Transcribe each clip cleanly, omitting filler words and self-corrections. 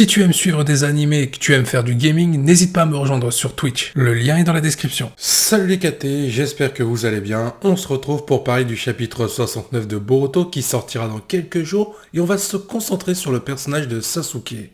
Si tu aimes suivre des animés et que tu aimes faire du gaming, n'hésite pas à me rejoindre sur Twitch. Le lien est dans la description. Salut les KT, j'espère que vous allez bien. On se retrouve pour parler du chapitre 69 de Boruto qui sortira dans quelques jours et on va se concentrer sur le personnage de Sasuke.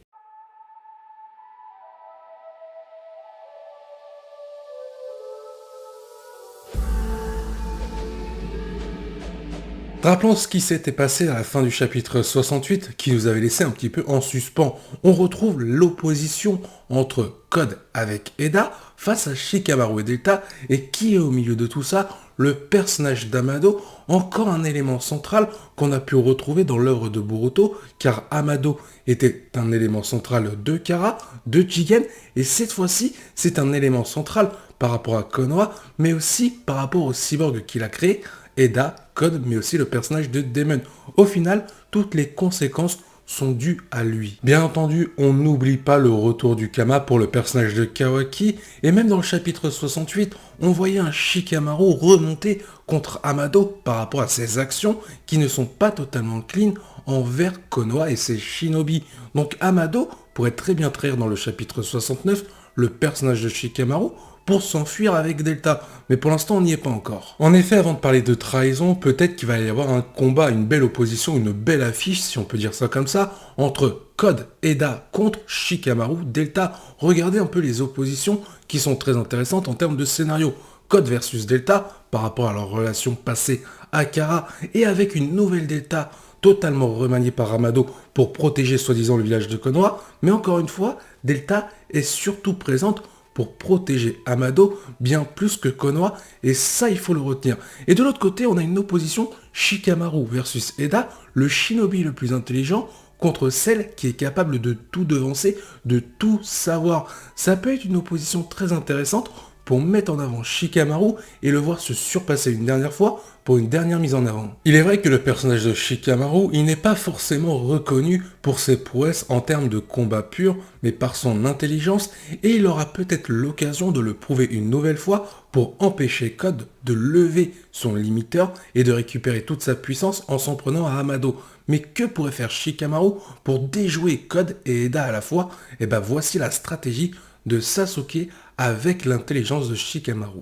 Rappelons ce qui s'était passé à la fin du chapitre 68 qui nous avait laissé un petit peu en suspens. On retrouve l'opposition entre Code avec Eda face à Shikamaru et Delta, et qui est au milieu de tout ça? Le personnage d'Amado, encore un élément central qu'on a pu retrouver dans l'œuvre de Boruto, car Amado était un élément central de Kara, de Jigen, et cette fois-ci c'est un élément central par rapport à Konoha, mais aussi par rapport au cyborg qu'il a créé, Eda, Code, mais aussi le personnage de Demon. Au final, toutes les conséquences sont dues à lui. Bien entendu, on n'oublie pas le retour du Kama pour le personnage de Kawaki, et même dans le chapitre 68, on voyait un Shikamaru remonter contre Amado par rapport à ses actions qui ne sont pas totalement clean envers Konoha et ses shinobi. Donc Amado pourrait très bien trahir dans le chapitre 69 le personnage de Shikamaru pour s'enfuir avec Delta, mais pour l'instant on n'y est pas encore. En effet, avant de parler de trahison, peut-être qu'il va y avoir un combat, une belle opposition, une belle affiche, si on peut dire ça comme ça, entre Code, Eda contre Shikamaru, Delta. Regardez un peu les oppositions qui sont très intéressantes en termes de scénario. Code versus Delta, par rapport à leur relation passée à Kara, et avec une nouvelle Delta totalement remaniée par Amado pour protéger soi-disant le village de Konoha, mais encore une fois, Delta est surtout présente pour protéger Amado bien plus que Konoha, et ça il faut le retenir. Et de l'autre côté, on a une opposition Shikamaru versus Eda, le shinobi le plus intelligent, contre celle qui est capable de tout devancer, de tout savoir. Ça peut être une opposition très intéressante pour mettre en avant Shikamaru et le voir se surpasser une dernière fois pour une dernière mise en avant. Il est vrai que le personnage de Shikamaru, il n'est pas forcément reconnu pour ses prouesses en termes de combat pur, mais par son intelligence, et il aura peut-être l'occasion de le prouver une nouvelle fois pour empêcher Code de lever son limiteur et de récupérer toute sa puissance en s'en prenant à Amado. Mais que pourrait faire Shikamaru pour déjouer Code et Eda à la fois? Et ben voici la stratégie de Sasuke avec l'intelligence de Shikamaru.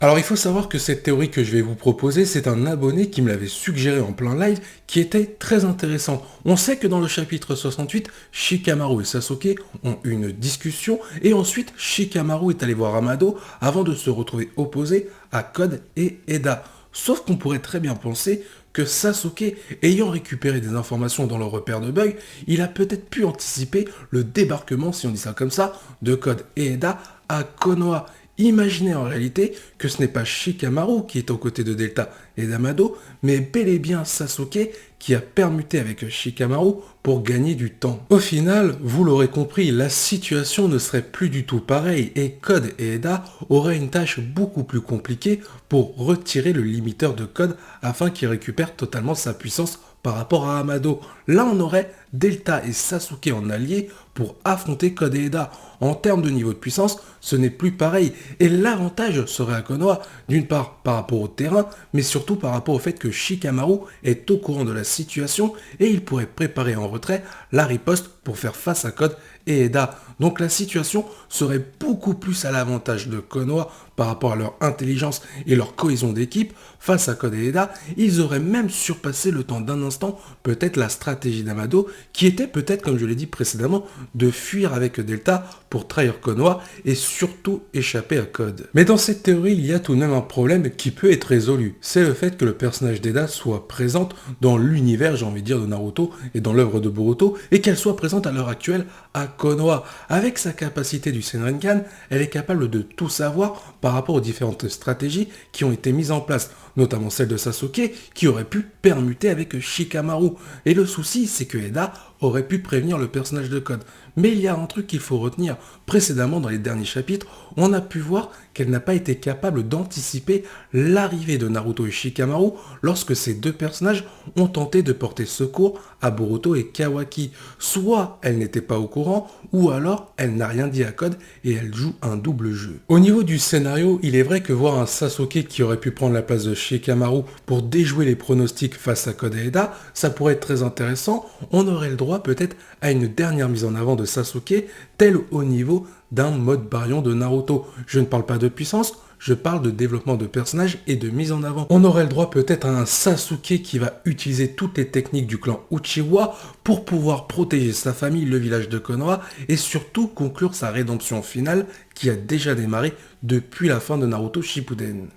Alors il faut savoir que cette théorie que je vais vous proposer, c'est un abonné qui me l'avait suggéré en plein live, qui était très intéressant. On sait que dans le chapitre 68, Shikamaru et Sasuke ont eu une discussion, et ensuite Shikamaru est allé voir Amado avant de se retrouver opposé à Code et Eda. Sauf qu'on pourrait très bien penser que Sasuke, ayant récupéré des informations dans le repère de bugs, il a peut-être pu anticiper le débarquement, si on dit ça comme ça, de Code et Eda à Konoha. Imaginez en réalité que ce n'est pas Shikamaru qui est aux côtés de Delta et d'Amado, mais bel et bien Sasuke qui a permuté avec Shikamaru pour gagner du temps. Au final, vous l'aurez compris, la situation ne serait plus du tout pareille et Code et Eda auraient une tâche beaucoup plus compliquée pour retirer le limiteur de Code afin qu'il récupère totalement sa puissance par rapport à Amado. Là, on aurait Delta et Sasuke en alliés pour affronter Code et Eda. En termes de niveau de puissance, ce n'est plus pareil. Et l'avantage serait à Konoha, d'une part par rapport au terrain, mais surtout par rapport au fait que Shikamaru est au courant de la situation et il pourrait préparer en retrait la riposte pour faire face à Code et Eda. Donc la situation serait beaucoup plus à l'avantage de Konoha par rapport à leur intelligence et leur cohésion d'équipe. Face à Code et Eda, ils auraient même surpassé le temps d'un instant peut-être la stratégie d'Amado, qui était peut-être, comme je l'ai dit précédemment, de fuir avec Delta pour trahir Konoha et surtout échapper à Code. Mais dans cette théorie, il y a tout de même un problème qui peut être résolu. C'est le fait que le personnage d'Eda soit présente dans l'univers, j'ai envie de dire, de Naruto et dans l'œuvre de Boruto, et qu'elle soit présente à l'heure actuelle à Konoha. Avec sa capacité du Senringan, elle est capable de tout savoir par rapport aux différentes stratégies qui ont été mises en place, notamment celle de Sasuke qui aurait pu permuter avec Shikamaru. Et le souci, c'est que Eda aurait pu prévenir le personnage de Code. Mais il y a un truc qu'il faut retenir. Précédemment, dans les derniers chapitres, on a pu voir qu'elle n'a pas été capable d'anticiper l'arrivée de Naruto et Shikamaru lorsque ces deux personnages ont tenté de porter secours à Boruto et Kawaki. Soit elle n'était pas au courant, ou alors elle n'a rien dit à Code et elle joue un double jeu. Au niveau du scénario, il est vrai que voir un Sasuke qui aurait pu prendre la place de Shikamaru pour déjouer les pronostics face à Code et Eda, ça pourrait être très intéressant. On aurait le droit peut-être à une dernière mise en avant de Sasuke, tel au niveau d'un mode Baryon de Naruto. Je ne parle pas de puissance, je parle de développement de personnages et de mise en avant. On aurait le droit peut-être à un Sasuke qui va utiliser toutes les techniques du clan Uchiwa pour pouvoir protéger sa famille, le village de Konoha, et surtout conclure sa rédemption finale qui a déjà démarré depuis la fin de Naruto Shippuden.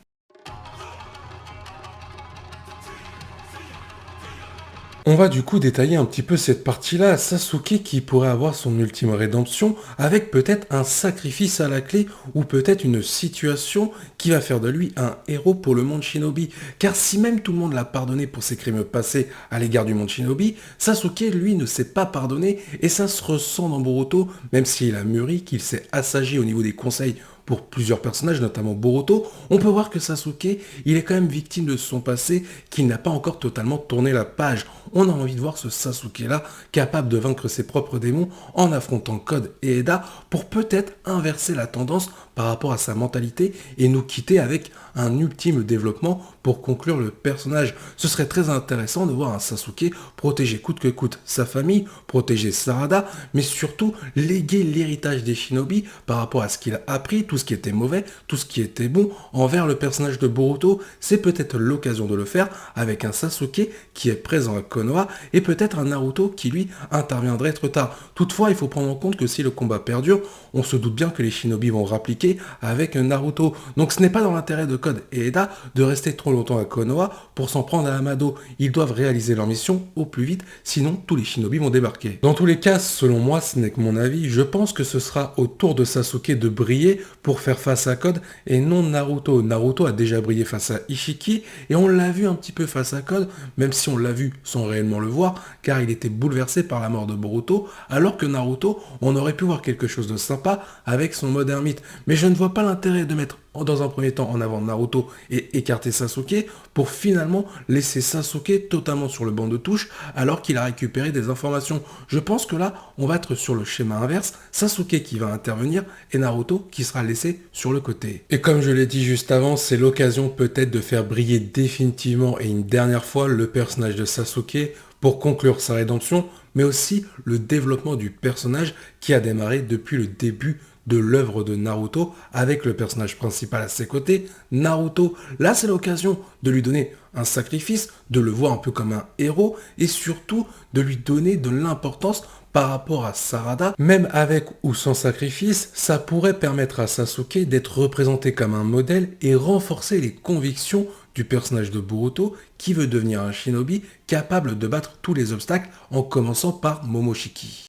On va du coup détailler un petit peu cette partie-là, Sasuke qui pourrait avoir son ultime rédemption avec peut-être un sacrifice à la clé ou peut-être une situation qui va faire de lui un héros pour le monde shinobi. Car si même tout le monde l'a pardonné pour ses crimes passés à l'égard du monde shinobi, Sasuke lui ne s'est pas pardonné et ça se ressent dans Boruto, même s'il a mûri, qu'il s'est assagi au niveau des conseils pour plusieurs personnages, notamment Boruto, on peut voir que Sasuke, il est quand même victime de son passé, qu'il n'a pas encore totalement tourné la page. On a envie de voir ce Sasuke-là, capable de vaincre ses propres démons en affrontant Code et Eda, pour peut-être inverser la tendance par rapport à sa mentalité et nous quitter avec un ultime développement pour conclure le personnage. Ce serait très intéressant de voir un Sasuke protéger coûte que coûte sa famille, protéger Sarada, mais surtout léguer l'héritage des shinobi par rapport à ce qu'il a appris, tout ce qui était mauvais, tout ce qui était bon envers le personnage de Boruto. C'est peut-être l'occasion de le faire avec un Sasuke qui est présent à Konoha et peut-être un Naruto qui lui interviendrait trop tard. Toutefois, il faut prendre en compte que si le combat perdure, on se doute bien que les shinobi vont rappliquer avec Naruto. Donc ce n'est pas dans l'intérêt de Code et Eda de rester trop longtemps à Konoha pour s'en prendre à Amado. Ils doivent réaliser leur mission au plus vite, sinon tous les shinobi vont débarquer. Dans tous les cas, selon moi, ce n'est que mon avis, je pense que ce sera au tour de Sasuke de briller pour faire face à Code et non Naruto. Naruto a déjà brillé face à Ishiki et on l'a vu un petit peu face à Code, même si on l'a vu sans réellement le voir, car il était bouleversé par la mort de Boruto, alors que Naruto, on aurait pu voir quelque chose de sympa avec son mode ermite. Mais je ne vois pas l'intérêt de mettre dans un premier temps en avant Naruto et écarter Sasuke pour finalement laisser Sasuke totalement sur le banc de touche alors qu'il a récupéré des informations. Je pense que là, on va être sur le schéma inverse, Sasuke qui va intervenir et Naruto qui sera laissé sur le côté. Et comme je l'ai dit juste avant, c'est l'occasion peut-être de faire briller définitivement et une dernière fois le personnage de Sasuke pour conclure sa rédemption, mais aussi le développement du personnage qui a démarré depuis le début de l'œuvre de Naruto avec le personnage principal à ses côtés, Naruto. Là, c'est l'occasion de lui donner un sacrifice, de le voir un peu comme un héros et surtout de lui donner de l'importance par rapport à Sarada. Même avec ou sans sacrifice, ça pourrait permettre à Sasuke d'être représenté comme un modèle et renforcer les convictions du personnage de Boruto qui veut devenir un shinobi capable de battre tous les obstacles en commençant par Momoshiki.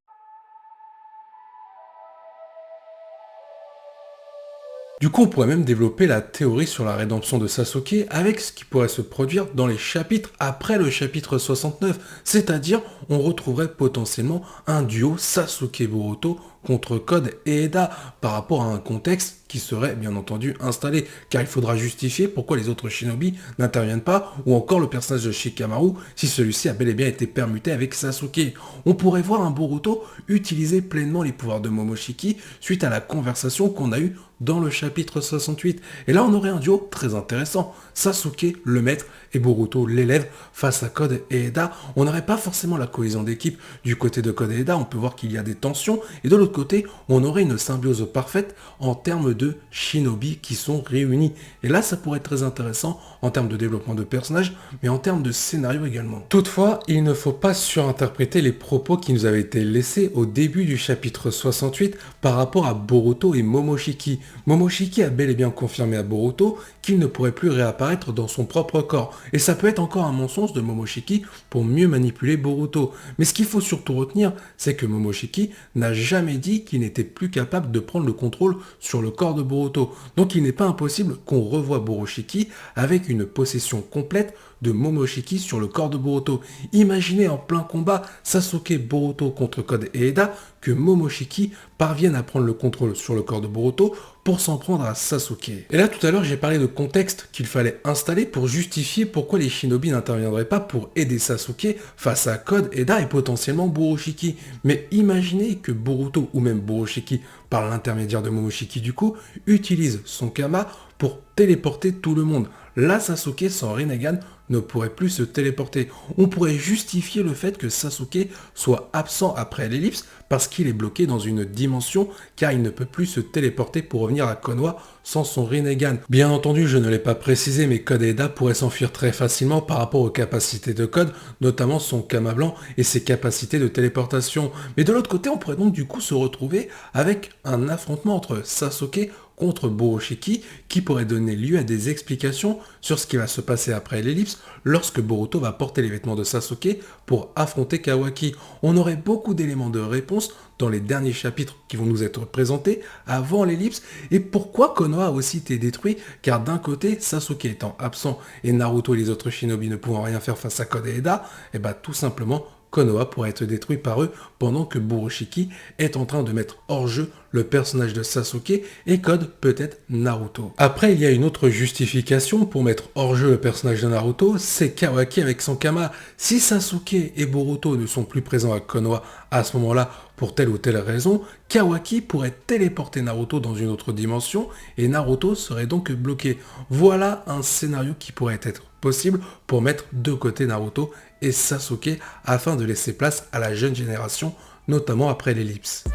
Du coup, on pourrait même développer la théorie sur la rédemption de Sasuke avec ce qui pourrait se produire dans les chapitres après le chapitre 69, c'est-à-dire on retrouverait potentiellement un duo Sasuke-Boruto contre Code et Eda par rapport à un contexte qui serait bien entendu installé, car il faudra justifier pourquoi les autres shinobi n'interviennent pas, ou encore le personnage de Shikamaru si celui-ci a bel et bien été permuté avec Sasuke. On pourrait voir un Boruto utiliser pleinement les pouvoirs de Momoshiki suite à la conversation qu'on a eue dans le chapitre 68. Et là on aurait un duo très intéressant, Sasuke le maître et Boruto l'élève face à Code et Eda. On n'aurait pas forcément la cohésion d'équipe du côté de Code et Eda, on peut voir qu'il y a des tensions, et de l'autre côté, on aurait une symbiose parfaite en termes de shinobi qui sont réunis. Et là, ça pourrait être très intéressant en termes de développement de personnages, mais en termes de scénario également. Toutefois, il ne faut pas surinterpréter les propos qui nous avaient été laissés au début du chapitre 68 par rapport à Boruto et Momoshiki. Momoshiki a bel et bien confirmé à Boruto qu'il ne pourrait plus réapparaître dans son propre corps. Et ça peut être encore un mensonge de Momoshiki pour mieux manipuler Boruto. Mais ce qu'il faut surtout retenir, c'est que Momoshiki n'a jamais dit qu'il n'était plus capable de prendre le contrôle sur le corps de Boruto. Donc il n'est pas impossible qu'on revoie Borushiki avec une possession complète de Momoshiki sur le corps de Boruto. Imaginez en plein combat Sasuke Boruto contre Code et Eda que Momoshiki parvienne à prendre le contrôle sur le corps de Boruto pour s'en prendre à Sasuke. Et là tout à l'heure j'ai parlé de contexte qu'il fallait installer pour justifier pourquoi les shinobi n'interviendraient pas pour aider Sasuke face à Code, Eda et potentiellement Borushiki. Mais imaginez que Boruto ou même Borushiki, par l'intermédiaire de Momoshiki du coup, utilise son Kama pour téléporter tout le monde. Là, Sasuke sans Rinnegan ne pourrait plus se téléporter. On pourrait justifier le fait que Sasuke soit absent après l'ellipse parce qu'il est bloqué dans une dimension car il ne peut plus se téléporter pour revenir à Konoha sans son Rinnegan. Bien entendu, je ne l'ai pas précisé, mais Code et Eda pourraient s'enfuir très facilement par rapport aux capacités de Code, notamment son Kama blanc et ses capacités de téléportation. Mais de l'autre côté, on pourrait donc du coup se retrouver avec un affrontement entre Sasuke contre Borushiki qui pourrait donner lieu à des explications sur ce qui va se passer après l'ellipse lorsque Boruto va porter les vêtements de Sasuke pour affronter Kawaki. On aurait beaucoup d'éléments de réponse dans les derniers chapitres qui vont nous être présentés avant l'ellipse. Et pourquoi Konoha a aussi été détruit? Car d'un côté, Sasuke étant absent et Naruto et les autres shinobi ne pouvant rien faire face à Code et Eda, et bah tout simplement Konoha pourrait être détruit par eux pendant que Borushiki est en train de mettre hors jeu le personnage de Sasuke et Code peut-être Naruto. Après, il y a une autre justification pour mettre hors jeu le personnage de Naruto, c'est Kawaki avec son Kama. Si Sasuke et Boruto ne sont plus présents à Konoha à ce moment-là pour telle ou telle raison, Kawaki pourrait téléporter Naruto dans une autre dimension et Naruto serait donc bloqué. Voilà un scénario qui pourrait être possible pour mettre de côté Naruto et Sasuke afin de laisser place à la jeune génération, notamment après l'ellipse.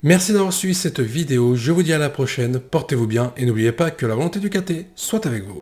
Merci d'avoir suivi cette vidéo, je vous dis à la prochaine, portez-vous bien et n'oubliez pas que la volonté du KT soit avec vous.